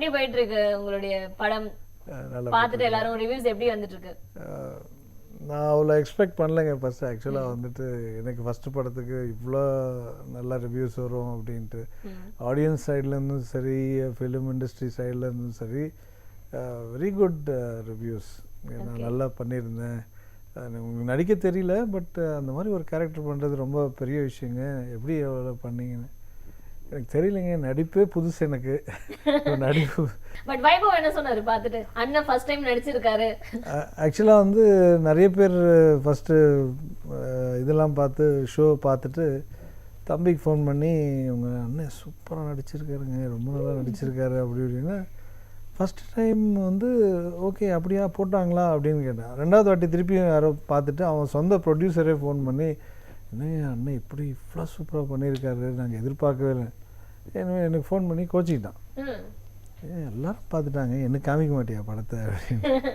எப்படி போயிட்டு இருக்கு உங்களுடைய படம்? நல்லா பார்த்துட்டு எல்லாரும் ரிவ்யூஸ் எப்படி வந்துட்டு இருக்கு? நான் அவ்வளோ எக்ஸ்பெக்ட் பண்ணலைங்க ஃபஸ்ட்டு. ஆக்சுவலாக வந்துட்டு எனக்கு ஃபஸ்ட்டு படத்துக்கு இவ்வளோ நல்ல ரிவ்யூஸ் வரும் அப்படின்ட்டு. ஆடியன்ஸ் சைட்லேருந்தும் சரி, ஃபிலிம் இண்டஸ்ட்ரி சைட்லேருந்தும் சரி, வெரி குட் ரிவ்யூஸ். நான் நல்லா பண்ணியிருந்தேன். உங்களுக்கு நடிக்க தெரியல, பட் அந்த மாதிரி ஒரு கேரக்டர் பண்ணுறது ரொம்ப பெரிய விஷயங்க. எப்படி எவ்வளோ பண்ணீங்கன்னு எனக்கு தெரியலைங்க. நடிப்பே புதுசு எனக்கு. நடிப்பு பட் வைபவ் என்ன சொன்னாரு பார்த்துட்டு? அண்ணன் ஃபர்ஸ்ட் டைம் நடிச்சிருக்காரு. ஆக்சுவலாக வந்து நிறைய பேர் ஃபஸ்ட்டு இதெல்லாம் பார்த்து ஷோ பார்த்துட்டு தம்பிக்கு ஃபோன் பண்ணி உங்கள் அண்ணன் சூப்பராக நடிச்சிருக்காருங்க, ரொம்ப நல்லா நடிச்சிருக்காரு அப்படி இப்படின்னா. ஃபஸ்ட் டைம் வந்து ஓகே அப்படியா போட்டாங்களா அப்படின்னு கேட்டேன். ரெண்டாவது வாட்டி திருப்பியும் யாரோ பார்த்துட்டு அவன் சொந்த ப்ரொடியூசரே ஃபோன் பண்ணி என்னங்க அண்ணன் இப்படி இவ்வளோ சூப்பராக பண்ணியிருக்காரு, நாங்கள் எதிர்பார்க்கவே இல்லை. எனக்கு ஃபோன் பண்ணி கோச்சிக்கிட்டான். எல்லாரும் பார்த்துட்டாங்க, எனக்கு காமிக்க மாட்டியா படத்தை அப்படின்னு.